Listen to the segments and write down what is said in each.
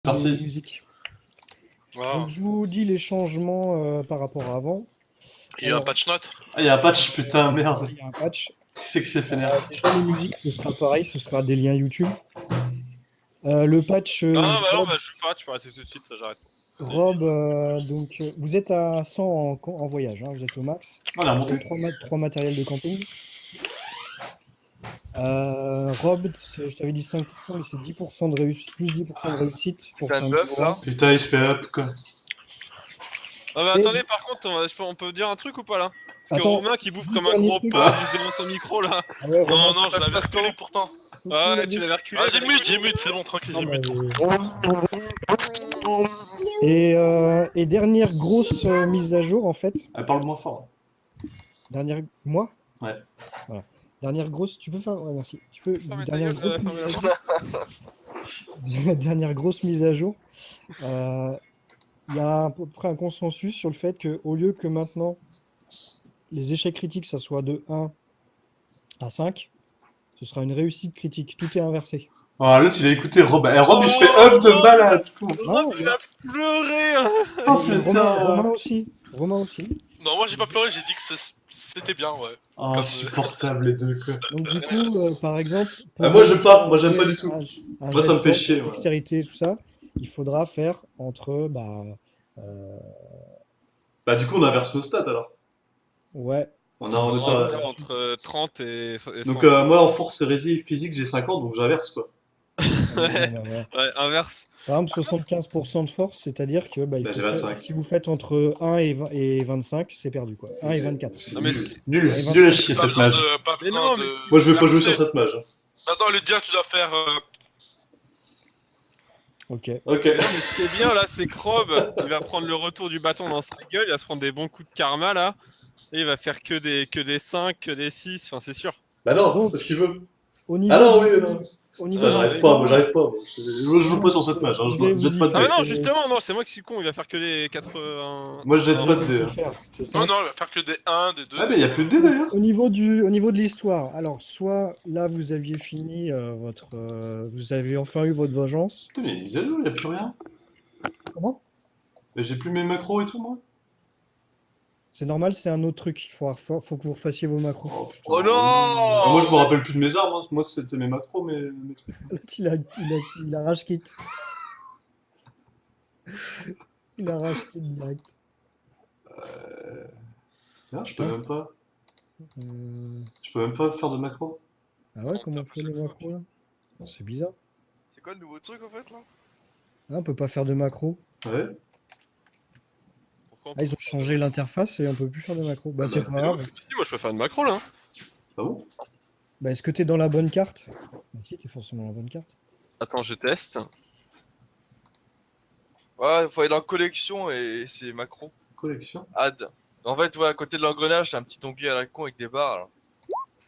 les Parti. musiques. Ah. Donc, je vous dis les changements par rapport à avant. Il y a un Alors, patch note. Ah, il y a un patch, putain, merde. il y a un patch. Qui c'est que c'est vénère? Déjà, les musiques, ce sera pareil, ce sera des liens YouTube. Le patch Non, bah non, Rob, bah je joue pas, tu peux arrêter tout de suite, ça j'arrête. donc vous êtes à 100 en voyage, hein, vous êtes au max. Oh, la Vous avez montée. trois matériels de camping. Rob, je t'avais dit 5%, mais c'est 10% de réussite, plus 10% de réussite pour T'as faire un un bœuf niveau là? Putain, il se fait up, quoi. Ah bah Et- attendez, par contre, on peut dire un truc ou pas là? Parce que Attends, Romain qui bouffe dix comme un derniers gros trucs. porc juste devant son micro là. Ah ouais, Romain, Non, non, je Ça se l'avais passe reculé comment pourtant. faut Ah que ouais, tu l'avais reculé. Ah, j'ai mute, c'est bon, tranquille, Non, j'ai mute. Et dernière grosse mise à jour en fait. Elle parle moins fort. Dernière moi. Ouais. Voilà. Dernière grosse. Tu peux faire. Ouais, merci. Tu peux. Fermez ta Dernière gueule, grosse mise fermez la à jour. Dernière grosse mise à jour. Il y a à peu près un consensus sur le fait que au lieu que maintenant les échecs critiques ça soit de 1 à 5, ce sera une réussite critique. Tout est inversé. Oh, l'autre, il a écouté Rob. Eh, Rob, il se fait up de malade, quoi. Non, Il a pleuré hein. Oh, Romain putain. aussi. Romain aussi. Non, moi j'ai pas pleuré, j'ai dit que c'était bien, ouais. Oh, insupportable, les deux, quoi. Donc du coup, par exemple, pour Ah, moi, j'aime pas. réussir Moi, j'aime un pas jet- du tout. un Moi, jet ça de me fait force, chier, ouais. dextérité, tout ça, il faudra faire entre Bah, du coup, on inverse nos stats, alors. ouais. On On est va pas... faire entre 30 et 100. Donc, moi, en force et rési physique, j'ai 50, donc j'inverse, quoi. Ouais. Bah, voilà. Ouais, inverse. Par exemple, 75% de force, c'est-à-dire que bah, il Bah, faut j'ai 25. si vous faites entre 1 et 25, c'est perdu quoi. 1 et 24. C'est Non, mais nul. Nul. Ouais, Nul à chier, Pas cette besoin mage. de. Pas Mais besoin non, de. mais Moi, je vais pas jouer pousser. sur cette mage. Hein. Attends, le dia, tu dois faire. Ok. Ok. Non, mais ce qui est bien là, c'est que Rob, il va prendre le retour du bâton dans sa gueule, il va se prendre des bons coups de karma là, et il va faire que des 5, que des 6, enfin c'est sûr. Bah non, Donc, c'est ce qu'il veut. Au niveau Ah non, du- oui, non. au niveau Ah, du j'arrive pas, score, moi, j'arrive pas. Je joue pas sur cette mage, hein. vous allez Je jette vous pas y de Ah mais dés. non, faire, justement, non, c'est moi qui suis con, il va faire que des 80... Moi, je jette vous pas allez de vous dés. y Hein. faire, c'est ça. Non, non, il va faire que des 1, des 2. Ah, mais y a plus de dés d'ailleurs. Au niveau de l'histoire, alors soit là vous aviez fini vous avez enfin eu votre vengeance. Putain, mais il y a une mise à jour, y a plus rien. Comment? Mais j'ai plus mes macros et tout, moi. C'est normal, c'est un autre truc. Faut que vous refassiez vos macros. Oh putain. Oh non! Ah, moi, je me rappelle plus de mes armes. Hein. Moi, c'était mes macros, mes trucs. L'autre, il a rage quitte. Il a rage quitte direct. Non, je peux même pas. Euh, Je peux même pas faire de macros. Ah ouais, Non, comment on t'as fait pas les chaque macros là? Oh, c'est bizarre. C'est quoi le nouveau truc en fait là? Ah, on peut pas faire de macros. Ouais. Pourquoi on Ah, ils ont peut- changé l'interface et on peut plus faire de macros. Bah, Ah c'est bah, pas Mais non, grave. si, moi je peux faire une macro là. Ah bon? Bah, est-ce que t'es dans la bonne carte? Bah, si, t'es forcément dans la bonne carte. Attends, je teste. Ouais, faut aller dans collection et c'est macro. Collection. Add. En fait, ouais, à côté de l'engrenage, t'as un petit onglet à la con avec des barres là.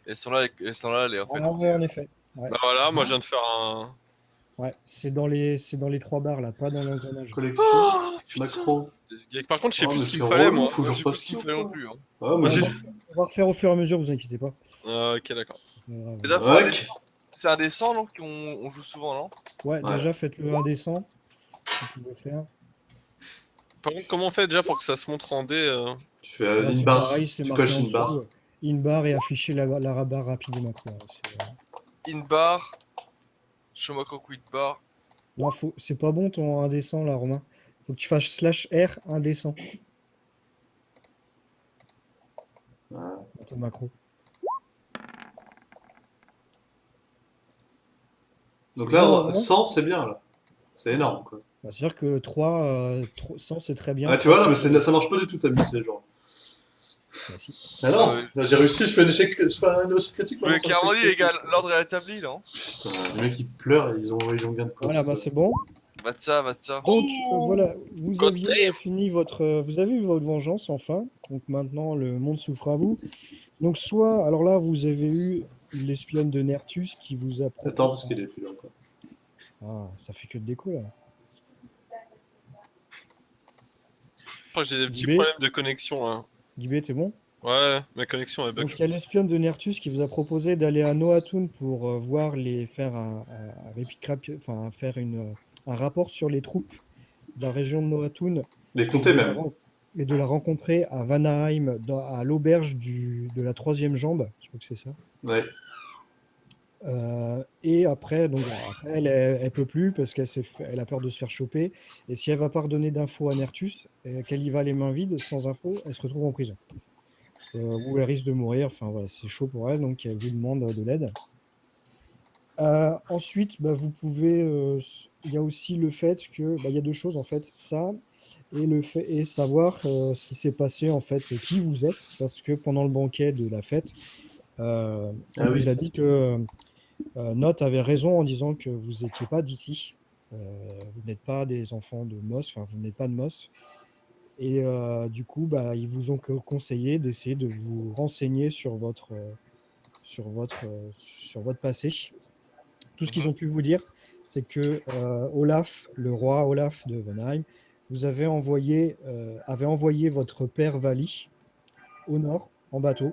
Et elles sont là, en fait. Ah, ouais, en effet. Ouais, Bah voilà, moi je viens de faire un... ouais. C'est dans les 3 barres là, pas dans l'engrenage. Collection. Oh, putain. Macro. Par contre, je sais Oh, plus mais ce qu'il c'est me fallait relou, moi. faut que je Moi, j'ai pas refasse ce qu'il tout. fallait non quoi. plus. Hein. Ah, moi, Ouais, j'ai. on va refaire au fur et à mesure, vous inquiétez pas. Ok, d'accord. C'est pas grave. Et là, faut aller- Ok. c'est un des 100 non, qu'on joue souvent, non? Ouais, Ouais. déjà faites-le indécent. Si vous pouvez faire. Par contre, comment on fait déjà pour que ça se montre en D Tu fais Là, une c'est barre. pareil, c'est Tu marqué coches en une barre. dessous. Une barre et afficher la barre rapide des macros. Hein. In bar. Show macro quit bar. Non, c'est pas bon ton indécent là, Romain. Faut que tu fasses /R indécent. Dans ton macro. Donc Ouais, là, ouais. 100, c'est bien, là. C'est énorme, quoi. Bah, c'est-à-dire que 100 c'est très bien. Ah, tu vois, là, mais ça marche pas du tout, ta mise, c'est genre. Bah, si. Ah non, Ouais. là, j'ai réussi, je fais un échec critique. Le maintenant, c'est un Carmody échec critique. égale l'ordre est établi, non? Putain, les mecs, ils pleurent et ils ont gain de quoi. Voilà, bah c'est bon. Va de ça, va de ça. Donc voilà, vous God aviez fini vous avez eu votre vengeance enfin. Donc maintenant le monde souffre à vous. Donc soit, alors là vous avez eu l'espionne de Nertus qui vous a proposé. Attends, parce qu'il est plus là, quoi. Ah, ça fait que de déco là. Je crois que j'ai des petits B. problèmes de connexion là. Guibé, t'es bon? Ouais, ma connexion est bug. Donc il y a l'espionne de Nertus qui vous a proposé d'aller à Noatun pour voir faire un rapid crap, enfin faire un rapport sur les troupes de la région de Noatun Les et compter de la, même. ren- et de la rencontrer à Vanaheim, à l'auberge de la troisième jambe, je crois que c'est ça. Ouais. Et après, donc, bon, après elle peut plus parce elle a peur de se faire choper. Et si elle va pas redonner d'infos à Nertus, qu'elle y va les mains vides, sans infos, elle se retrouve en prison. Où elle risque de mourir. Enfin voilà, c'est chaud pour elle, donc elle vous demande de l'aide. Ensuite, bah, il y a aussi le fait que, bah, il y a deux choses en fait, ça et savoir ce qui s'est passé en fait, qui vous êtes, parce que pendant le banquet de la fête, on Ah vous oui. a dit que Note avait raison en disant que vous n'étiez pas d'Iti, vous n'êtes pas des enfants de Mos, enfin vous n'êtes pas de Mos, et du coup, bah, ils vous ont conseillé d'essayer de vous renseigner sur votre passé. Tout ce qu'ils ont pu vous dire, c'est que Olaf, le roi Olaf de Venheim, avait envoyé votre père Vali au nord en bateau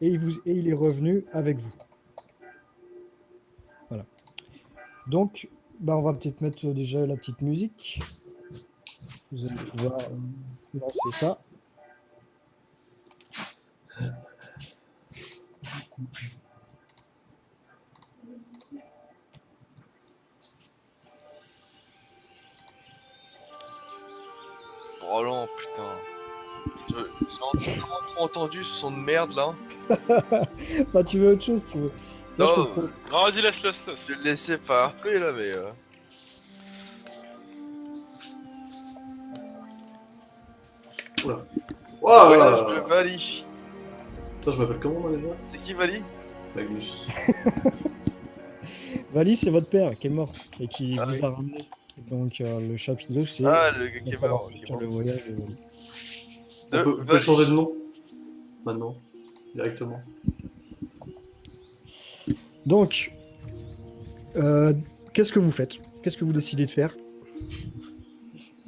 et il est revenu avec vous. Voilà. Donc, bah, on va peut-être mettre déjà la petite musique. Vous allez pouvoir lancer ça. Roland, putain. J'ai vraiment trop entendu ce son de merde là. Bah, tu veux autre chose, tu veux. Là, je Non, peux te- Non, vas-y, laisse. je vais le laisser parler là, mais. Oula. Voyage Waouh. de Vali. Attends, je m'appelle comment moi déjà? C'est qui Vali? Magnus. Vali, c'est votre père qui est mort et qui Ah vous oui. a ramené. Donc, le chapitre 2, c'est Ah, le gars qui est savoir mort. plus ok, sur bon. le voyage de Vali. On peut Vali. changer de nom maintenant, directement. Donc, qu'est-ce que vous faites? Qu'est-ce que vous décidez de faire?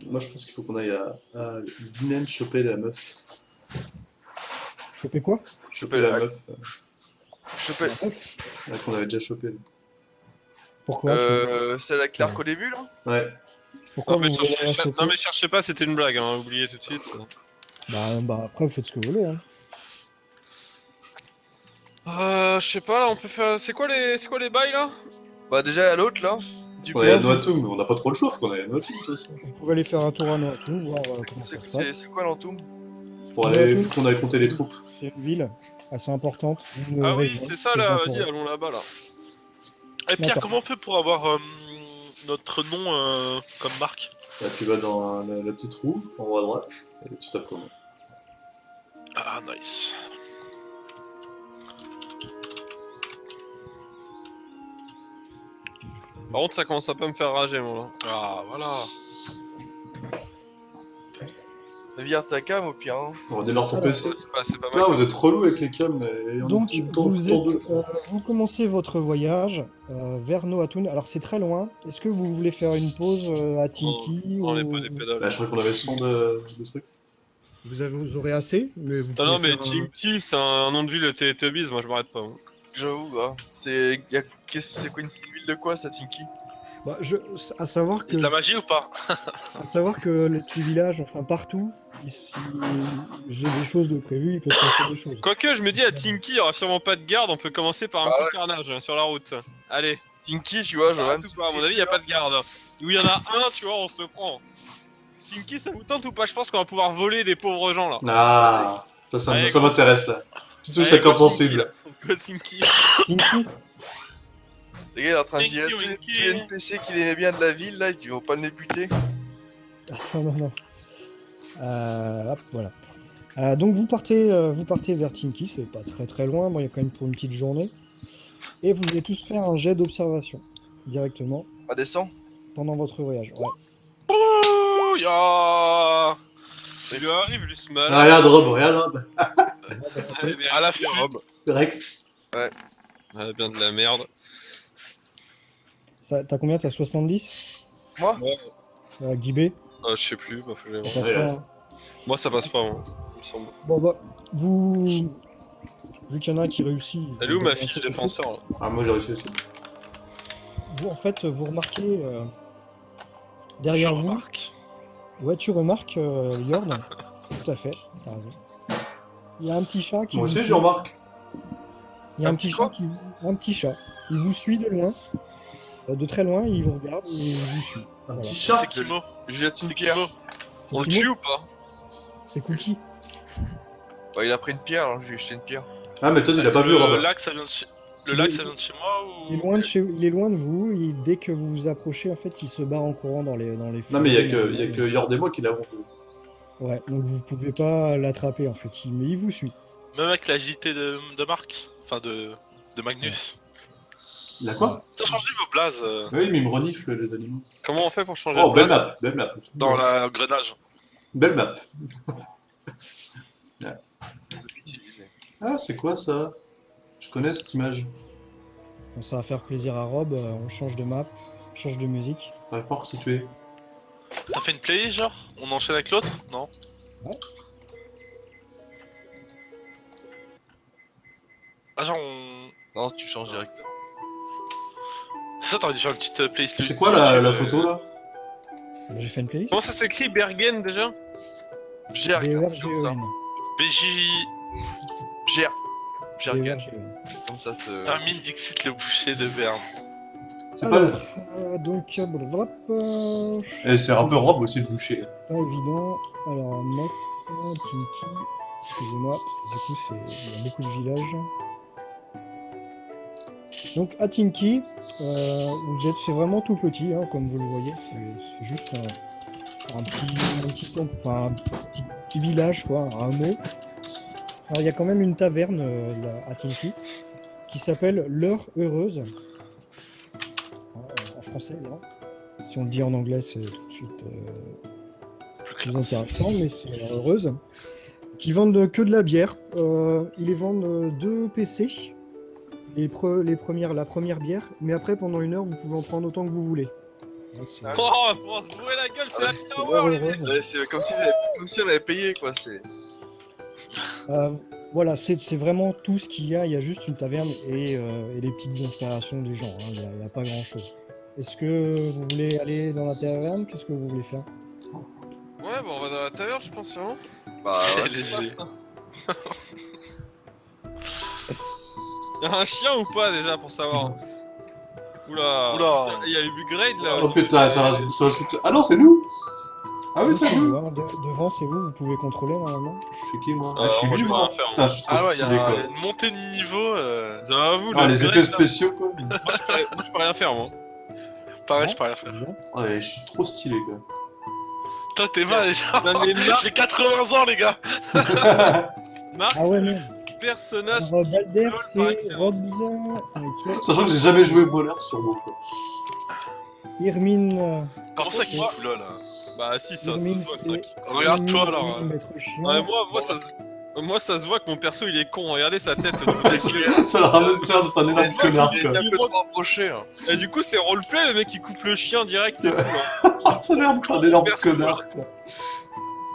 Moi, je pense qu'il faut qu'on aille à Vinen choper la meuf. Choper quoi? Choper la meuf Choper. qu'on avait déjà chopée. Pourquoi? C'est la Clark au début là? Ouais. Pourquoi Non mais, vous voulez la cherchez, choper? non mais cherchez pas, c'était une blague, hein, oubliez tout de suite. Bah, après, vous faites ce que vous voulez. Hein. Je sais pas, là, on peut faire. C'est quoi les bails là? Bah, déjà à l'autre là. Du On est à coup, Noatum, on n'a pas trop le choix, faut qu'on aille à Noatum de toute façon. Vous pouvez aller faire un tour à Noatum, voir comment ça se passe. C'est quoi l'entoum? Pour aller, Noatum, faut qu'on aille compter les troupes. c'est une ville assez importante. Une Ah oui, région c'est ça que là, j'entends. vas-y, allons là-bas là. Et Pierre, D'accord. comment on fait pour avoir notre nom comme marque? Là, tu vas dans la petite roue, en haut à droite, et tu tapes ton nom. Ah, nice. Par contre, ça commence à pas me faire rager, moi là. Ah, voilà. Vire ta cam au pire. Hein. On démarre ton ça, PC. C'est pas Putain, mal. vous êtes relou avec les cams, et on Donc, tourne deux. vous commencez votre voyage vers Noatun. Alors, c'est très loin. Est-ce que vous voulez faire une pause à Tinky On est ou... pas des pédales. Bah, je crois qu'on avait 100 de trucs. Vous aurez assez, mais vous Non, pouvez non, mais faire Tinky, c'est un nom de ville de Teletubbies, moi je m'arrête pas. Hein. J'avoue, bah. C'est quoi une ville de quoi ça, Tinky? Bah, à savoir Il y a de la magie ou pas? les petits villages, enfin partout, ici, j'ai des choses de prévues, il peut se passer des choses. Quoique, je me dis à Tinky, il y aura sûrement pas de garde, on peut commencer par un Ah petit ouais. carnage sur la route. Allez, Tinky, tu vois, j'aurais à mon avis, il y a pas de garde. Où il y en a un, tu vois, on se le prend. Tinky, ça vous tente ou pas? Je pense qu'on va pouvoir voler les pauvres gens là. Ah, ça Allez, m'intéresse là. Tu touches Allez, la corde go sensible. Tinky, là. Go Tinky. Tinky, Les gars, il est en train de Tinky, virer Winky. tous les NPC qu'il aimait bien de la ville, là, ils vont pas le buter. attends, non. Hop, voilà. Donc vous partez vers Tinky, c'est pas très très loin, bon, il y a quand même pour une petite journée. Et vous allez tous faire un jet d'observation directement On descend. pendant votre voyage. Ouais. Oh, ya. Il lui arrive, lui, ce mal. Ah, regarde Rob. À la fin. Direct. Ah, bien de la merde. T'as combien? T'as 70? Moi? Guy B, Je sais plus, bah, faut que ça j'aille voir. passe Ouais, pas. ouais. Hein. Moi, ça passe pas, moi. Il me semble. Bon bah, vu qu'il y en a un qui réussit. Elle est où vous ma avez un fiche peu de défenseur là? Ah, moi j'ai réussi aussi. Vous, en fait, vous remarquez Derrière Je vous, remarque. ouais, tu remarques, Yord, tout à fait, t'as raison. Il y a un petit chat qui Moi vous aussi, je suit. remarque. Il y a Un un petit petit quoi chat un petit chat. Il vous suit de loin. De très loin, il vous regarde et il vous suit. Un Voilà. petit C'est chat. Kimo. Je jette une C'est pierre. Kimo. C'est On le Kimo. tue ou pas? C'est Cookie. Bah, il a pris une pierre, alors je lui ai jeté une pierre. Ah, mais toi, il a pas vu, Le Rob. lac, ça vient de chez... Le Il lac, est- ça vient de chez moi Il est ou... loin de chez, il est loin de vous. Et dès que vous vous approchez, en fait, il se barre en courant dans les Non, forêts. mais il y a que Yord et moi qui l'avons vu. Ouais, donc vous pouvez pas l'attraper en fait. Mais il vous suit. Même avec l'agilité de Marc. Enfin, de Magnus. Il a quoi? T'as changé vos blazes Oui, mais il me renifle les animaux. Comment on fait pour changer Oh, de belle place? map, belle map. dans l'engrenage. Belle map. Je peux l'utiliser. Ah, c'est quoi ça? Je connais cette image. Bon, ça va faire plaisir à Rob. On change de map, on change de musique. J'arrive pas à resituer. T'as fait une playlist, genre? On enchaîne avec l'autre? Non? Ouais. Ah, genre, on... Non, tu changes directement. C'est ça, t'aurais dû faire une petite playlist. C'est quoi la photo là? J'ai fait une playlist. Comment ça s'écrit Bergen déjà? Gère, comme ça. B-E-R-G-E-N. BJ... Gère. Gère, B-E-R-G-E-N. comme ça, c'est. Hermine Dixit, le boucher de Berne. C'est pas. Alors, donc, blablabla, Et c'est un peu Rob aussi de boucher. pas évident. Alors, Moss, Tinky, excusez-moi, parce que du coup, il y a beaucoup de villages. Donc, à Tinky, c'est vraiment tout petit, hein, comme vous le voyez. C'est juste un petit village, quoi, un hameau. Alors, il y a quand même une taverne là, à Tinky qui s'appelle L'Heure Heureuse. En français, là. Si on le dit en anglais, c'est tout de suite plus intéressant, mais c'est L'Heure Heureuse. Qui vendent que de la bière. Ils les vendent 2 PC. La première bière, mais après, pendant 1 heure, vous pouvez en prendre autant que vous voulez. Ouais, c'est Oh, pour se bourrer la gueule, c'est la pire L'Heure horreur, les mecs. Heureuse. Ouais, c'est comme si on avait payé, quoi. C'est. Voilà, c'est vraiment tout ce qu'il y a. Il y a juste une taverne et les petites installations des gens. Hein. Il n'y a pas grand-chose. Est-ce que vous voulez aller dans la taverne? Qu'est-ce que vous voulez faire? Ouais, bon, on va dans la taverne, je pense, vraiment. Bah, C'est ouais. léger. Y'a un chien ou pas déjà pour savoir? Oula. Oula. Il y a eu Grade là. Oh putain, ça va se foutre. Ah non, c'est nous! Ah oui, c'est C'est nous! vous, hein. Devant, c'est vous. Vous pouvez contrôler normalement. Je suis qui moi? Ah, Je suis moi, je lui, peux moi. rien faire, Putain, je suis trop Ah ouais, il y stylé a quoi. une montée de niveau. Ça va à vous, Ah, le les Grade, effets là. spéciaux quoi. Moi, je peux rien faire, moi. Pareil, Ouais. je peux rien faire. Bien. Ouais, je suis trop stylé quoi. Toi, t'es mal déjà. Non, mais Marc, J'ai 80 ans, les gars. Marc, Ah ouais, c'est le merde. personnage. Alors, Balder, LOL par c'est excellence. Robs, avec Sachant que j'ai jamais joué voleur sur moi quoi. Irmine. Comment ça qu'il fout là, là? Bah, si, ça se Irmine, voit, ça. c'est. Regarde-toi, Irmine, alors. Maître Chien. Ouais, moi, ça se voit que mon perso il est con. Regardez sa tête. Ça leur ramène ça d'être un énorme connard Il est quoi. un peu trop rapproché. Hein. Et du coup, c'est roleplay, le mec il coupe le chien direct. Et tout, là. Ça a l'air d'être un énorme Perso. connard quoi.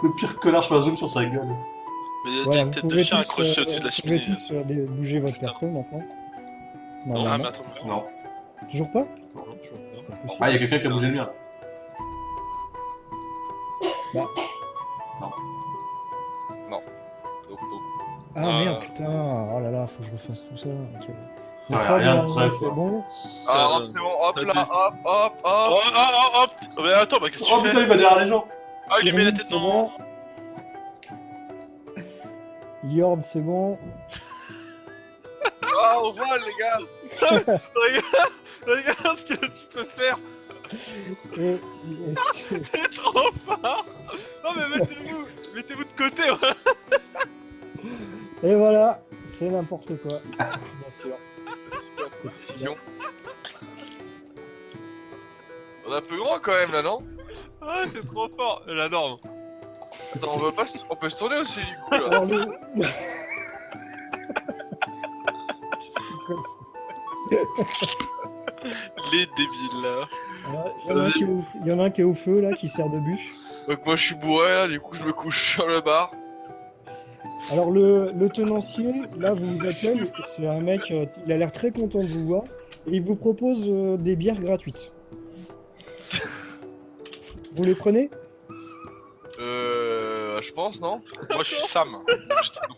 Le pire connard, je fais un zoom sur sa gueule. Mais il y a Voilà, une vous tête de pouvez chien tous, accrochée au-dessus de la vous pouvez cheminée. tous bouger votre perso maintenant. Ah, Normalement. mais attends. Non. Toujours pas? Ah, y'a quelqu'un qui a bougé le mien. Donc, Ah merde, putain. Oh là là, faut que je refasse tout ça. Ok. Ouais, Donc, Rob, rien de normalement, prêt, c'est quoi. bon. Ah, Ça, hop, c'est bon, hop ça là, dé- hop, hop, Oh, hop. oh, oh, oh. Mais attends, bah qu'est-ce que Oh tu putain, fais? il va derrière les gens. Ah, il lui met la Irmine, tête c'est dans... bon. Yord, c'est bon. Ah, on vole, les gars. Regarde ce que tu peux faire. Et, T'es trop fort. Non, mais mettez-vous de côté. Ouais. et voilà, c'est n'importe quoi. Bien sûr. C'est- On est un peu grand quand même là, non? Ah, t'es trop fort. La norme. Attends, on peut se tourner aussi du coup là. Alors, Les débiles, là. il y en a un qui est au feu là, qui sert de bûche. Donc moi je suis bourré là, du coup je me couche sur le bar. Alors le tenancier, là vous vous appelez, c'est un mec, il a l'air très content de vous voir et il vous propose des bières gratuites. Vous les prenez? Je pense, non? Moi, je suis Sam. Je dis non.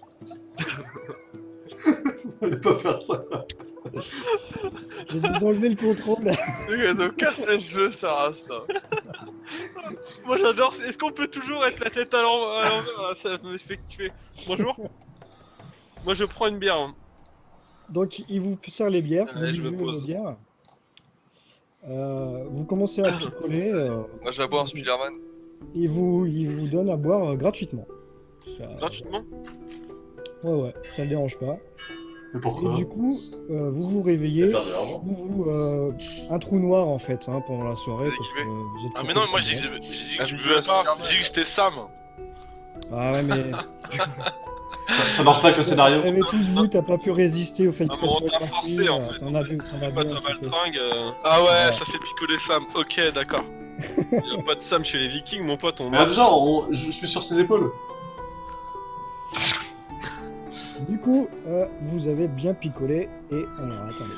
Fallait pas faire ça. Je vais vous enlever le contrôle. Le gars de casser le jeu, ça reste là. Moi j'adore, est-ce qu'on peut toujours être la tête à l'envers là, ça me fait kiffer. Bonjour. Moi je prends une bière. Hein. Donc, il vous sert les bières. Ouais, vous je me buvez vos pose. bières. Vous commencez à picoler Moi, j'aboie un Spider-Man. il vous donne à boire gratuitement. Ça- Gratuitement. Ouais, ça ne dérange pas. Mais Et pourquoi? du coup, vous vous Il réveillez. va faire de l'argent. Un trou noir en fait pendant la soirée. Vous Parce avez que vous êtes Ah, mais trop non, moi, j'ai fatigué. dit que Ah, je mais buvais c'est pas. Superman. J'ai dit que c'était Sam. Ah ouais, mais. Ça marche pas avec le scénario. Vous avez tous bu, t'as pas pu résister au fait que Ah, ça mais on soit t'a gratuit, forcé, en fait. T'en as bu, t'en as bu Pas un de petit peu. maltringue. Ah ouais, Ouais. ça fait picoler Sam. Ok, d'accord. Y'a pas de Sam chez les Vikings, mon pote. On Mais déjà, je suis sur ses épaules. Du coup, vous avez bien picolé et alors attendez.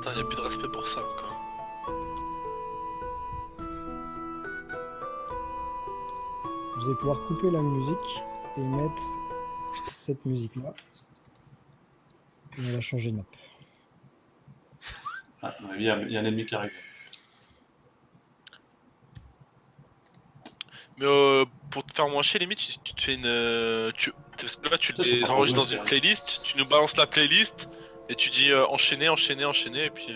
Putain, y'a plus de respect pour Sam, quoi. Vous allez pouvoir couper la musique et mettre cette musique-là. Et on va changer de map. Ah, à mon avis, il y a un ennemi qui arrive. Mais pour te faire moins chier, limite, tu te fais une. Parce que là, tu Ça, je les comprends enregistres pas, dans c'est une vrai. playlist, tu nous balances la playlist et tu dis enchaîner, enchaîner, enchaîner, et puis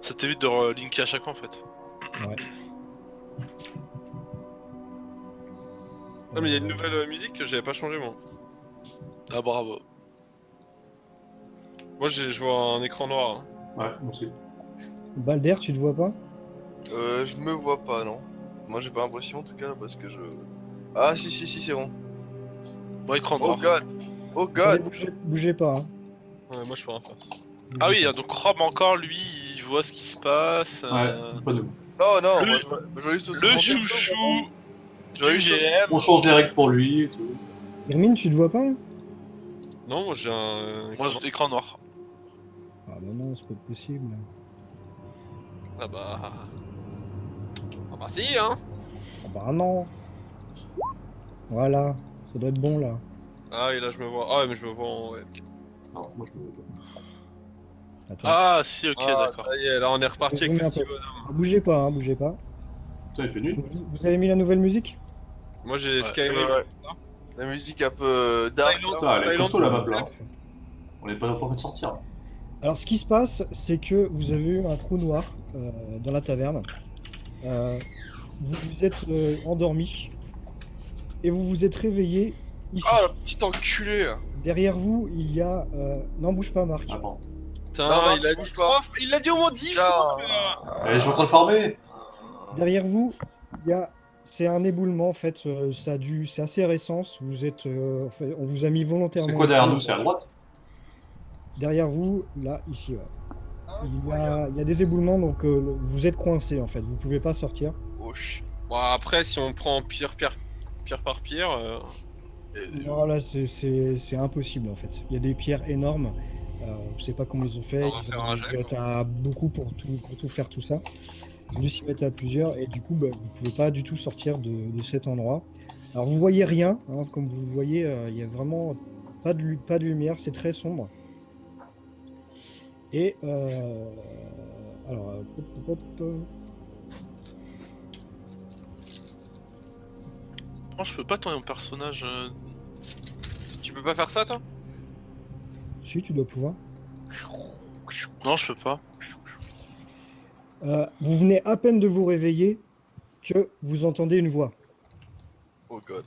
ça t'évite de relinker à chaque fois en fait. Ouais. Ah, mais y'a une nouvelle musique que j'avais pas changé moi. Ah, bravo. Moi je vois un écran noir. Hein. Ouais, moi aussi. Balder, tu te vois pas? Je me vois pas, non. Moi, j'ai pas l'impression en tout cas, parce que je. Ah, si, c'est bon. Bon, écran Oh noir. god! Oh Attendez, god! bougez pas. Hein. Ouais, moi je peux rien faire. Ah oui, Bougez donc Rob encore, lui, il voit ce qui se passe. Ouais, pas nous. Non, Le- moi, je vois juste Le chouchou J'aurais du eu ça. GM. On change les règles pour lui et tout. pas. Hermine, tu te vois pas là? Non, moi j'ai un. Moi, écran noir. Ah bah non, c'est pas possible. Ah bah. Ah bah si, hein. Ah bah non. Voilà, ça doit être bon là. Ah, et là je me vois. Ah, ouais, mais je me vois en. Ouais. Non, moi je me vois pas. Attends. Ah, si, ok, Ah, d'accord. ça y est, là on est reparti avec Zoomez le un petit peu. bonhomme. Bougez pas, hein, bougez pas. Putain, il fait nuit. Vous avez mis la nouvelle musique? Moi j'ai Ouais. Skyrim. Ouais. La musique un peu dark. Thaïlande. Putain, elle est Thaïlande. costaud la map là. On est pas en train de sortir. Alors, ce qui se passe, c'est que vous avez eu un trou noir dans la taverne. Vous vous êtes endormi et vous vous êtes réveillé ici. Ah, le petit enculé! Derrière vous, il y a. Non, bouge pas, Marc. Ah bon. Putain, Non, il a bouge dit pas. il l'a dit au moins 10 fois. là. Allez, je suis en train de farmer. Derrière vous, il y a. C'est un éboulement en fait. C'est assez récent. Vous êtes. En fait, on vous a mis volontairement. C'est quoi derrière ici. nous? C'est à droite? Derrière vous, là, ici, ouais. Il y a des éboulements, donc vous êtes coincé en fait. Vous pouvez pas sortir. Oh shit. Bon, après, si on prend pierre par pierre. Non, là, c'est impossible en fait. Il y a des pierres énormes. Je sais pas comment ils ont fait. On va Ils faire ont un dû jet, être à beaucoup pour tout faire tout ça. Ils ont dû s'y mettre à plusieurs et du coup, bah, vous pouvez pas du tout sortir de cet endroit. Alors vous voyez rien, hein, comme vous le voyez, il y a vraiment pas de lumière, c'est très sombre. Et alors, Non, je peux pas tourner mon personnage. Tu peux pas faire ça, toi? si tu dois pouvoir. Non, je peux pas. Vous venez à peine de vous réveiller que vous entendez une voix. Oh god.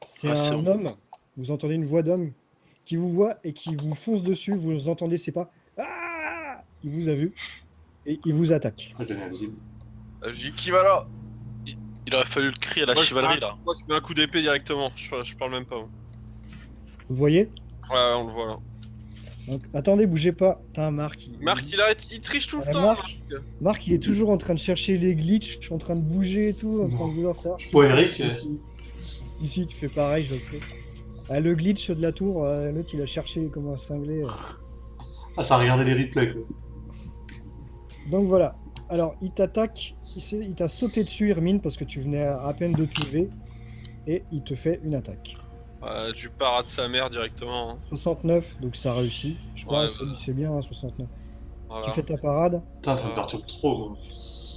C'est Ah, c'est un bon. homme, vous entendez une voix d'homme qui vous voit et qui vous fonce dessus, vous entendez ses pas. Ah, il vous a vu et il vous attaque. Je deviens invisible. J'ai dit qui va là? Il aurait fallu le cri à la Moi, je chevalerie mets un- là. Moi, je mets un coup d'épée directement. Je parle même pas. moi. Vous voyez? Ouais, on le voit là. Donc, attendez, bougez pas. Putain, Marc. Marc, il arrête, il triche tout le Ouais, temps. Marc. Marc. Marc, il est toujours en train de chercher les glitches, en train de bouger et tout, en train de vouloir ça. Bon, Eric, Ici, tu fais pareil, je le sais. Ah, le glitch de la tour, l'autre il a cherché comme un cinglé. ah, ça a regardé les replays quoi. Donc voilà. Alors, il t'attaque, il t'a sauté dessus, Hermine, parce que tu venais à peine de te lever, et il te fait une attaque. Tu parades sa mère directement. 69, donc ça réussit. Je crois Ouais, que c'est bien, hein, 69. Voilà. Tu fais ta parade, Putain, ça me perturbe trop,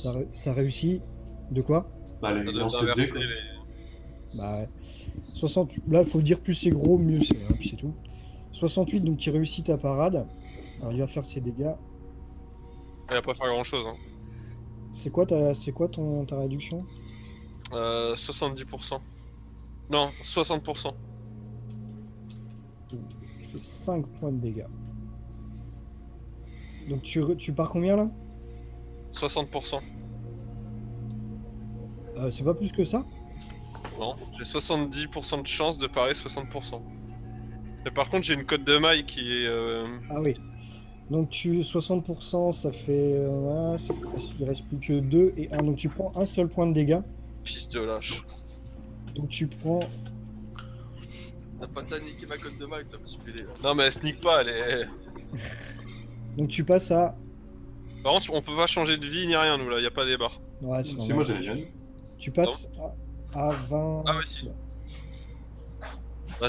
quoi. ça réussit. De quoi? Bah, les Ça doit lancers de dés, inverser quoi. Bah ouais. 60... Là, il faut dire plus c'est gros, mieux c'est, hein, puis c'est tout. 68, donc tu réussis ta parade. Alors, il va faire ses dégâts. Il va pas faire grand chose. Hein. C'est quoi ta réduction? 70%. Non, 60%. Il fait 5 points de dégâts. Donc tu pars combien là? 60%. C'est pas plus que ça? Non, j'ai 70% de chance de parer 60%. Mais par contre, j'ai une cote de maille qui est. Ah oui. Donc 60%, ça fait... il reste plus que 2 et 1. Donc tu prends un seul point de dégâts. Fils de lâche. Donc tu prends... T'as pas t'as niqué ma cote de maille, t'as me suis pédé là. Non, mais elle sneak pas, elle est. Donc tu passes à... Par contre, on peut pas changer de vie ni rien, nous là, y a pas des barres. Ouais, c'est Si, normal. moi j'en ai bien. Tu passes à 20... Ah, ouais, si. Là,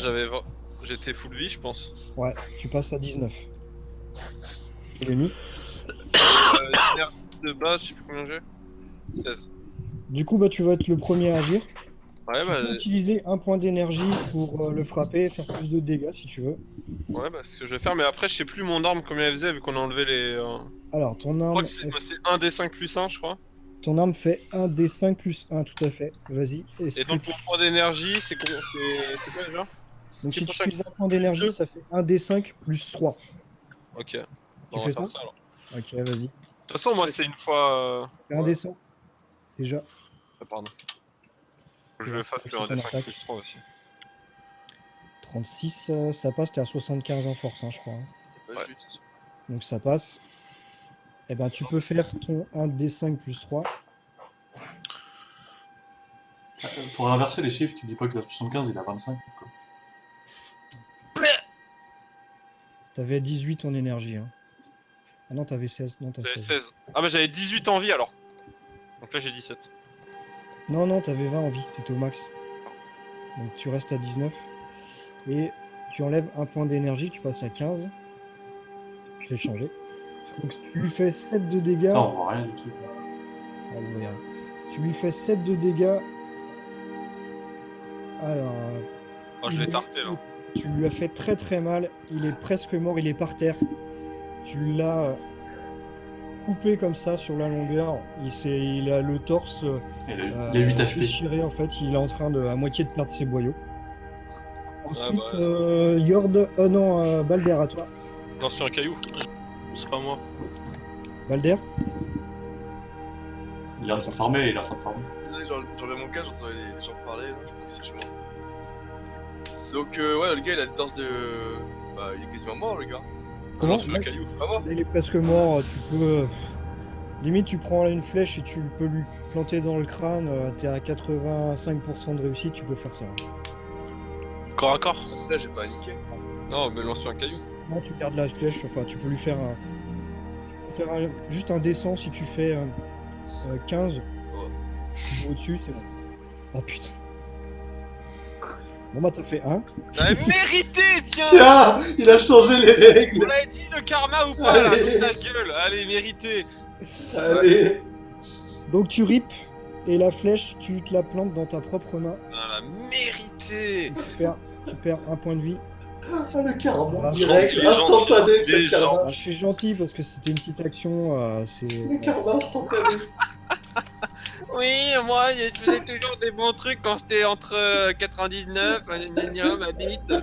j'étais full vie, je pense. Ouais, tu passes à 19. Je l'ai mis. Énergie de base, je sais plus combien j'ai. 16. Du coup, bah, tu vas être le premier à agir. Ouais, Tu bah, peux utiliser un point d'énergie pour le frapper et faire plus de dégâts si tu veux. c'est ce que je vais faire, mais après, je sais plus mon arme combien elle faisait vu qu'on a enlevé les. Alors, ton Je crois arme, que c'est 1 des 5 plus 1, je crois. ton arme fait 1 des 5 plus 1, tout à fait. Vas-y. Et donc, mon point d'énergie, c'est quoi déjà? Donc si tu prochain- utilises un point d'énergie, ça fait 1 des 5 plus 3. Ok. Tu On fais va faire ça alors. Ok, vas-y. De toute façon, moi, c'est une fois. Fais un Ouais. des 100. Déjà. Ah, pardon. Je Ouais, le fasse c'est le 1 ton des 5 attaque. plus 3 aussi. 36, ça passe, t'es à 75 en force, hein, je crois. Hein. C'est pas Ouais. juste. Donc ça passe. Eh ben, tu peux faire ton 1 des 5 plus 3. Faut inverser les chiffres, tu dis pas qu'il a 75, il a 25. Quoi. T'avais 18 en énergie. Hein. Ah non, t'avais 16. Non, t'as J'avais 16. 16. Ah, bah, j'avais 18 en vie alors. Donc là, j'ai 17. Non, non, t'avais 20 en vie. T'étais au max. Donc tu restes à 19. Et tu enlèves un point d'énergie, tu passes à 15. Je l'ai changé. Donc tu lui fais 7 de dégâts. Ça, on voit rien du tout. Ah, vous voyez. Tu lui fais 7 de dégâts. Alors, Ah, je l'ai tarté là. tu lui as fait très très mal. Il est presque mort, il est par terre. Tu l'as coupé comme ça sur la longueur. Il a le torse Il a 8 HP. déchiré en fait. Il est en train de à moitié de perdre ses boyaux. Ensuite, bah. Yord. Oh non, Balder à toi. J'en suis un caillou. C'est pas moi. Balder. Il est en train de farmer, il est en train de farmer. Désolé, j'enlève mon casque, j'entendais les gens parler, là, je sais pas si je suis mort. Donc ouais, le gars il a le torse de... Bah il est quasiment mort le gars. Comment J'en suis un caillou. Pas mort. Là, il est presque mort. Tu peux. Limite, tu prends une flèche et tu peux lui planter dans le crâne. T'es à 85% de réussite, tu peux faire ça. Corps à corps. Là j'ai pas niqué. Non, mais lance sur un caillou. Non, tu gardes la flèche. Enfin, tu peux lui faire juste un descent si tu fais 15 au-dessus, c'est bon. Oh putain. Bon bah t'as fait 1. T'avais mérité, tiens. Tiens, il a changé les On règles. l'avait dit le karma ou pas là, Allez. dans ta gueule. Allez, mérité. Allez. Donc tu ripes et la flèche, tu te la plantes dans ta propre main. Ah, mérité. Tu perds un point de vie. Ah, le karma, Ah, direct, il est instantané, gentil, c'est il le est karma. Ah, je suis gentil parce que c'était une petite action. Le karma instantané. Oui, moi, je faisais toujours des bons trucs quand j'étais entre 99, ma bite.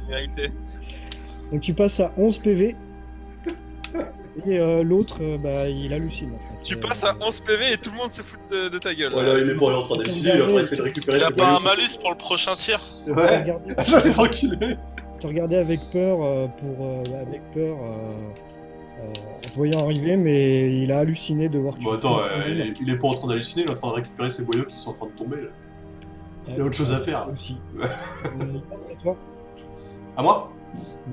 Mérité. Donc tu passes à 11 PV. Et l'autre, bah, il hallucine en fait. Tu passes à 11 PV et tout le monde se fout de ta gueule. Voilà, il est pas en train d'halluciner, il est en train d'essayer de récupérer Il a ses pas un boyaux. malus pour le prochain tir. Ouais, Regardez, je les enculés. tu regardais avec peur en te voyant arriver, mais il a halluciné de voir que Bon, attends, il est pas en train d'halluciner, il est en train de récupérer ses boyaux qui sont en train de tomber là. Il a autre chose à faire. Aussi. Et toi, À moi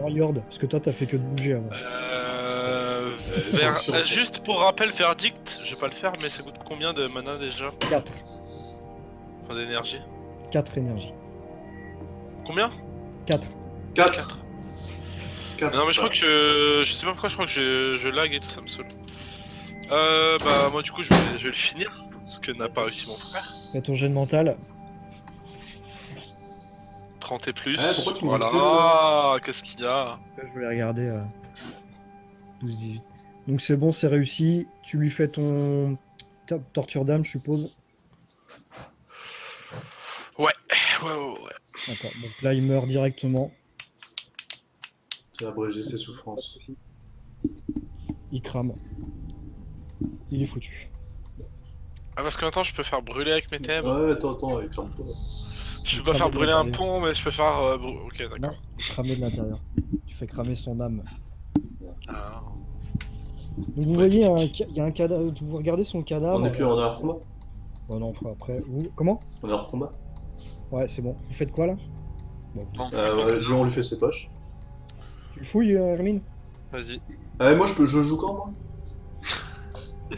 non, Yord, parce que toi t'as fait que de bouger avant. Juste pour rappel, verdict, je vais pas le faire, mais ça coûte combien de mana déjà? 4. Enfin, d'énergie. 4 énergies. Combien? 4. 4. Non, mais je crois que je sais pas pourquoi, je crois que je lag et tout, ça me saoule. Bah, moi, du coup, je vais le finir. Parce que n'a pas réussi mon frère. Fais ton jet de mental. 30 et plus. pourquoi tu me Voilà, qu'est-ce qu'il y a? Je vais regarder. 12-18. Donc c'est bon, c'est réussi. Tu lui fais ton torture d'âme, je suppose. Ouais. D'accord. Donc là, il meurt directement. Tu vas abréger ses souffrances. Il crame. Il est foutu. Ah, parce que maintenant, je peux faire brûler avec mes thèmes. Ouais, attends, il crame pas. Je peux pas faire brûler un pont, mais je peux faire... Ok, d'accord. Non, cramer de l'intérieur. Tu fais cramer son âme. Ah. Donc vous voyez, il y a un cadavre. Vous regardez son cadavre. On est plus en hors combat. Oh non, après. Comment? On est hors combat. Ouais, c'est bon. Vous faites quoi là? Bon. On lui fait ses poches. Tu le fouilles, Hermine? Vas-y. Moi je joue quand moi? Bah,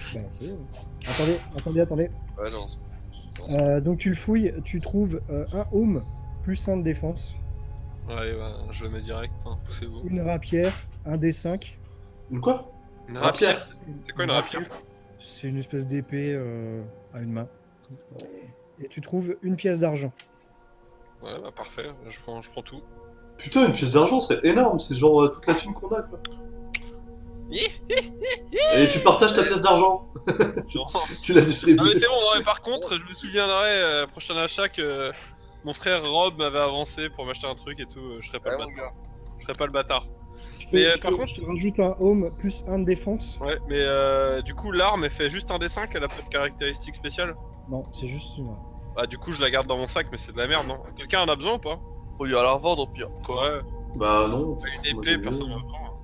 attendez. Ouais, non. Donc tu le fouilles, tu trouves un home plus 1 de défense, Ouais, bah, je le mets direct, hein. Poussez-vous. une rapière, un D5. Une quoi? Une Rapière. C'est quoi une rapière? C'est une espèce d'épée à une main. Et tu trouves une pièce d'argent. Ouais, bah parfait, je prends tout. Putain, une pièce d'argent, c'est énorme, c'est genre toute la thune qu'on a quoi. Et tu partages ta pièce d'argent. Non. Tu la distribues. Ah mais c'est bon, non, mais par contre, je me souviendrai, prochain achat, que mon frère Rob m'avait avancé pour m'acheter un truc et tout, je serais pas Ouais, le mon bâtard. gars. Je serais pas le bâtard. Mais par contre... Je te rajoute un home plus 1 de défense. Ouais, mais du coup, l'arme, elle fait juste un D5, elle a pas de caractéristiques spéciales. Non, c'est juste une. Bah du coup, je la garde dans mon sac, mais c'est de la merde, non? Quelqu'un en a besoin ou pas? Faut lui la revendre au pire. Quoi? Bah non. Une Moi, épée, j'aime personne bien. ne va prendre.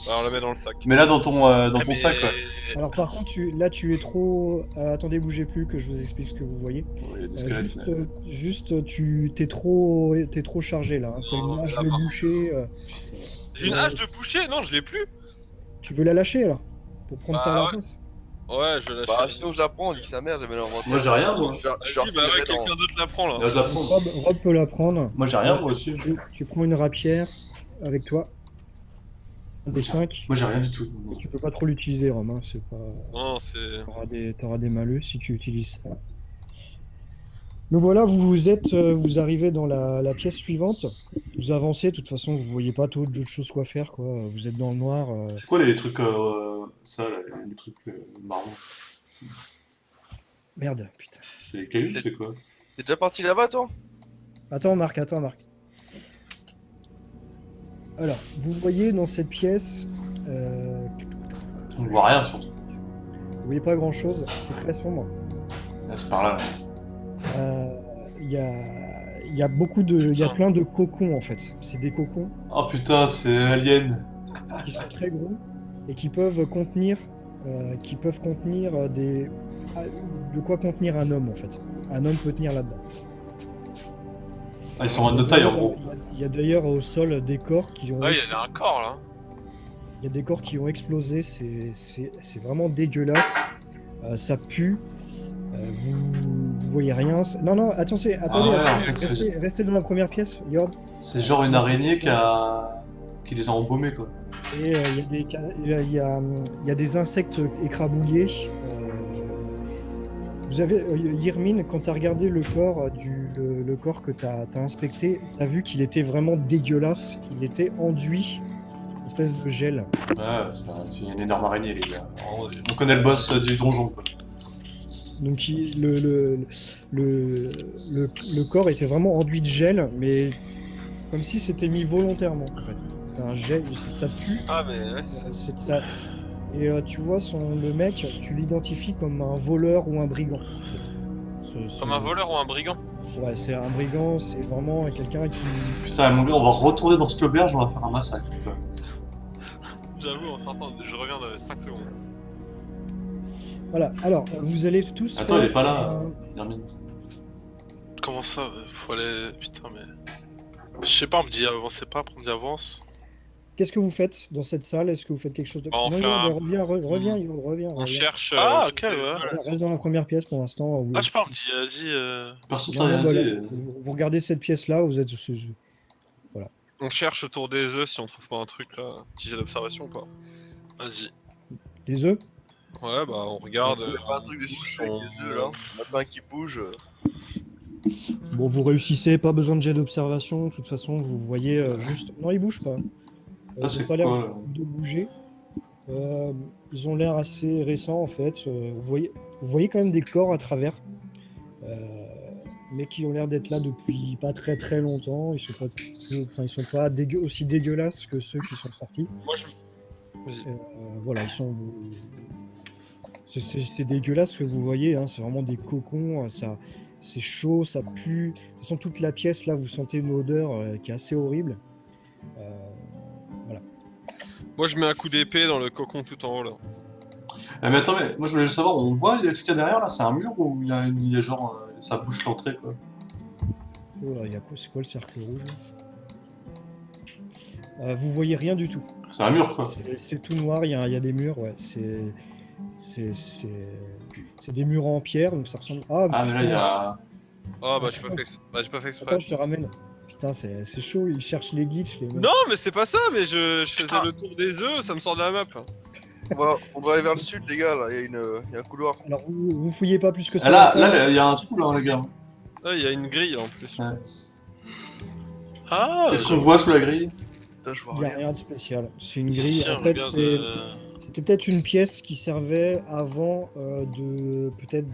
Bah, on la met dans le sac. Mais là dans ton sac quoi. Alors par contre, là tu es trop. Attendez, bougez plus que je vous explique ce que vous voyez. Il y a des squelettes. Tu t'es trop chargé là. Hein. T'as Non, une hache là, de par boucher. Putain. J'ai une hache de boucher? Non, je l'ai plus. Tu veux la lâcher alors? Pour prendre Bah, ça à la ouais. place? Ouais, je l'achète. Bah, sinon je la prends, on dit que sa mère, j'avais l'inventaire. Moi j'ai rien moi. Je la Vas-y, bah ouais, refilerai dans- quelqu'un d'autre la prend là. Là je la prends. Rob peut la prendre. Moi j'ai rien moi aussi. Tu prends une rapière avec toi. Un des 5. Moi j'ai rien du tout. Tu peux pas trop l'utiliser, Romain. C'est pas. Non, c'est... T'auras des malus si tu utilises ça. Donc voilà, vous arrivez dans la pièce suivante. Vous avancez, de toute façon, vous voyez pas d'autres choses quoi faire, quoi. Vous êtes dans le noir. C'est quoi les trucs ça là, les trucs marrons? Merde, putain. C'est les cailloux, c'est quoi? T'es déjà parti là-bas, toi? Attends, Marc. Alors, vous voyez dans cette pièce, On ne voit rien surtout. vous voyez pas grand chose, c'est très sombre. Là, c'est par là. Il y a beaucoup de, il y a plein de cocons en fait. C'est des cocons Oh putain, c'est Alien. qui sont très gros et qui peuvent contenir, des, de quoi contenir un homme en fait. Un homme peut tenir là-dedans. Ah, ils sont de notre taille en gros. Il y a d'ailleurs au sol des corps qui ont, Ouais, il y a un corps là. il y a des corps qui ont explosé. C'est vraiment dégueulasse. Ça pue. Vous voyez rien. Non, attendez, ouais, en fait, restez dans la première pièce, Yord. C'est genre une araignée qui les a embaumés quoi. Et il y a des insectes écrabouillés. Vous avez, Yirmine, quand tu as regardé le corps, le corps que tu as inspecté, tu as vu qu'il était vraiment dégueulasse. Il était enduit, une espèce de gel. Ouais, c'est une énorme araignée les gars. On connaît le boss du donjon quoi. Donc le corps était vraiment enduit de gel, mais comme si c'était mis volontairement. En fait. C'est un gel, ça pue. Ah, mais ouais. C'est ça. Et tu vois, le mec, tu l'identifies comme un voleur ou un brigand. En fait. Comme un voleur ou un brigand? Ouais, c'est un brigand, c'est vraiment quelqu'un qui... Putain, mon gars, on va retourner dans cette auberge, on va faire un massacre. Putain. J'avoue, en sortant, je reviens dans 5 secondes. Voilà, alors, vous allez tous... Attends, il faire est pas là, un- Hermine. Comment ça? Faut aller... Putain, mais... Je sais pas, on me dit avancez pas, après on me dit avance. qu'est-ce que vous faites dans cette salle? Est-ce que vous faites quelque chose de... On Non, fait Yord, un- reviens, Yord, reviens. On reviens. cherche. Ah, ok, ouais. Voilà, reste dans la première pièce pour l'instant. Vous, Ah, je parle, dis, vas-y. Personne bien, t'a rien bon, bah, dit. là, vous regardez cette pièce-là, vous êtes... On cherche autour des œufs si on trouve pas un truc là. Si j'ai d'observation ou pas. Vas-y. Les œufs? Ouais, bah on regarde. Il y a pas un truc de suspect avec les œufs là. Il y en a plein qui bougent. Bon, vous réussissez, pas besoin de jet d'observation. De toute façon, vous voyez juste... Non, ils bougent pas. Ils n'ont c'est pas l'air quoi, de bouger. Ils ont l'air assez récents en fait. Vous voyez quand même des corps à travers. Mais qui ont l'air d'être là depuis pas très très longtemps. Ils sont pas aussi dégueulasses que ceux qui sont sortis. Moi je. Vas-y. Voilà, ils sont. C'est dégueulasse ce que vous voyez. Hein. C'est vraiment des cocons. C'est chaud, ça pue. De toute façon, toute la pièce là, vous sentez une odeur qui est assez horrible. Voilà. Moi je mets un coup d'épée dans le cocon tout en haut là. Mais attends, mais moi je voulais savoir, on voit ce qu'il y a derrière là, c'est un mur ou il y a genre. Ça bouche l'entrée quoi. Oh là, c'est quoi le cercle rouge là vous voyez rien du tout. C'est un mur quoi. C'est tout noir, il y a des murs, ouais. C'est des murs en pierre, donc ça ressemble. Ah, mais là il y a. Ah bah j'ai pas fait exprès. Attends, je te ramène. Putain, c'est chaud, ils cherchent les glitches, les mecs. Non mais c'est pas ça, mais je faisais le tour des œufs, ça me sort de la map. On va aller vers le sud, les gars, là. Il y a un couloir. Alors, vous fouillez pas plus que ça. Ah, dans ça. là il y a un trou là les gars. Là il y a une grille en plus. Ouais. Ah, Qu'est-ce qu'on voit sous la grille? Putain, je vois Il n'y a rien. rien de spécial. C'est une grille. Si, En on fait, regarde, c'était peut-être une pièce qui servait avant peut-être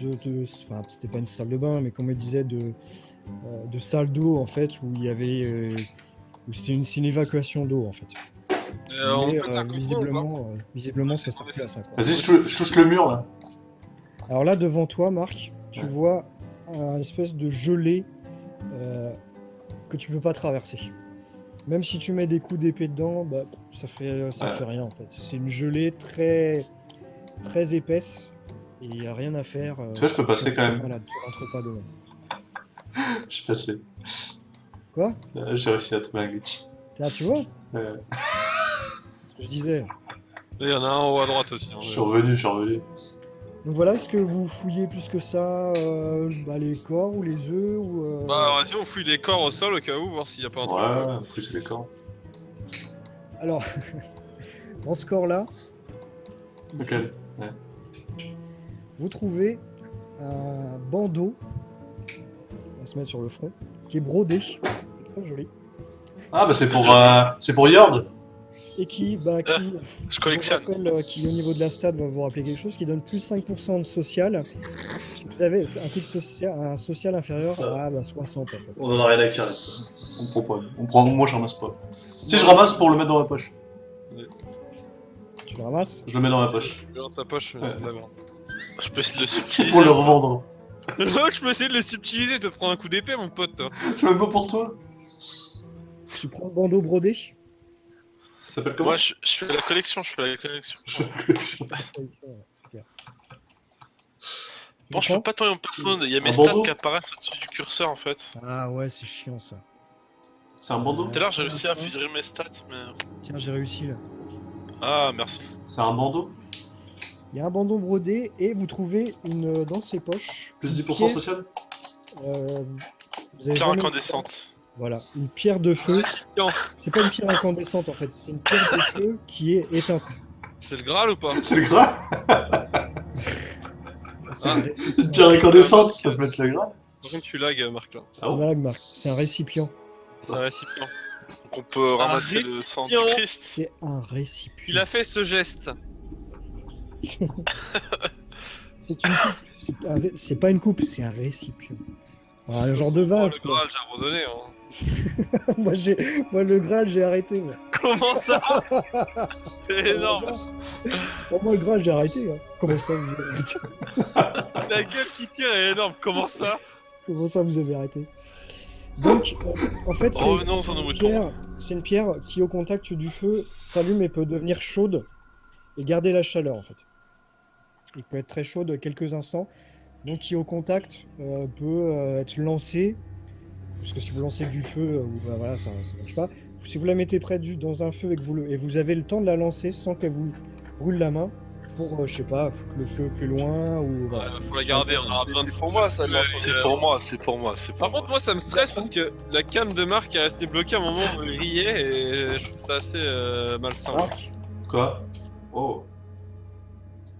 enfin, c'était pas une salle de bain, mais comme on disait, de salle d'eau en fait, où il y avait, où c'est une évacuation d'eau en fait. On Mais, peut un cocon, visiblement, ça sert plus à ça. Quoi. Vas-y, je touche le mur là. Alors là, devant toi, Marc, tu Ouais. vois un espèce de gelée que tu peux pas traverser. Même si tu mets des coups d'épée dedans, bah, ça fait rien en fait. C'est une gelée très, très épaisse et il n'y a rien à faire. Tu vois, je peux passer quand même. Voilà, tu rentres pas dedans. Je suis passé. Quoi? J'ai réussi à trouver un glitch. Là, tu vois? Ouais. Je disais. Il y en a un en haut à droite aussi. Je suis revenu. Donc voilà, est-ce que vous fouillez plus que ça les corps ou les œufs ou Bah vas-y on fouille les corps au sol au cas où, voir s'il y a pas un truc. Ouais, plus les corps. Alors, dans ce corps-là, Lequel? vous trouvez un bandeau, on va se mettre sur le front, qui est brodé, très joli, Ah, bah c'est pour Yord. et qui je collectionne. vous rappelle, qui au niveau de la stat va vous rappeler quelque chose, qui donne plus 5% de social. Vous avez un coup de un social inférieur à 60 en fait. On en a rien à carrer. On prend pas. Moi je ramasse pas. Si je ramasse pour le mettre dans ma poche. Tu le ramasses? Je le mets dans ma poche. Dans ta poche, c'est de la merde. Je peux essayer de le C'est subtiliser. pour le revendre. L'autre, je peux essayer de le subtiliser, te prendre un coup d'épée, mon pote, toi. Je même pas pour toi. Tu prends le bandeau brodé. Ça s'appelle comment? Moi, je fais la collection, C'est clair. Bon, je peux pas tourner mon perso, il y a mes Un stats bandeau qui apparaissent au-dessus du curseur en fait. Ah ouais, c'est chiant ça. C'est un bandeau? Tout à l'heure, j'ai réussi à virer mes stats, mais. Tiens, j'ai réussi là. Ah, merci. C'est un bandeau? Il y a un bandeau brodé et vous trouvez dans ses poches. Plus une 10% pierre, social? vous avez Pierre jamais- incandescente. Voilà, une pierre de feu. Non. C'est pas une pierre incandescente en fait, c'est une pierre de feu qui est éteinte. C'est le Graal ou pas? C'est le gras? C'est un récipient. Une pierre incandescente, ça peut être le gras? Par contre, tu lag, Marc, là. Ah bon? Blague, Marc. C'est un récipient. C'est un récipient. Donc on peut ramasser le sang du récipient. Christ. C'est un récipient. Il a fait ce geste. C'est une coupe. C'est pas une coupe, c'est un récipient. Alors, un genre de vase. Le Graal, j'ai abandonné, hein. Moi, le Graal, j'ai arrêté. Moi. Comment ça? C'est énorme. Pour moi, le Graal, j'ai arrêté. Hein. Comment ça, vous avez arrêté? La gueule qui tire est énorme. Comment ça? Comment ça, vous avez arrêté? Donc, en fait, Oh non, ça nous mouton. c'est une pierre qui, au contact du feu, s'allume et peut devenir chaude et garder la chaleur, en fait. Il peut être très chaude quelques instants. Donc, qui, au contact, peut être lancé. Parce que si vous lancez du feu, voilà, ça marche pas. si vous la mettez près dans un feu et vous avez le temps de la lancer sans qu'elle vous brûle la main, pour, je sais pas, foutre le feu plus loin ou voilà. Faut la garder, on aura Mais besoin de c'est foutre pour le moi, ça, feu, de lancer. C'est pour moi, c'est pour moi, c'est pour Par moi. contre, moi ça me stresse parce que la cam de Marc est restée bloquée à un moment où il riait et je trouve ça assez malsain. Marc, Quoi? Oh.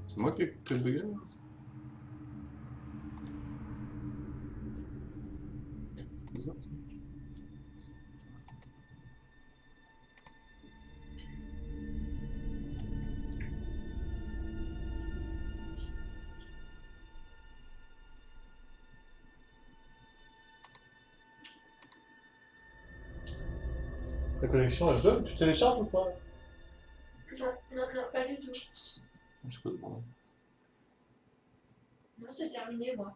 C'est moi qui ai le bugger? Bizarre, ça. La connexion elle bug, tu télécharges ou pas? Non, pas du tout. Je peux demander. Non, c'est terminé, moi.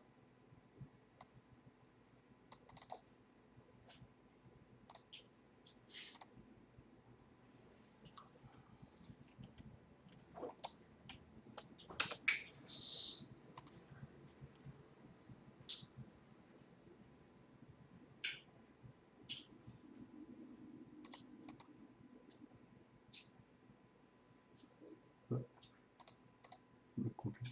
Compliqué.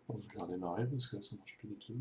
Bon, je vais redémarrer parce que là ça marche plus du tout.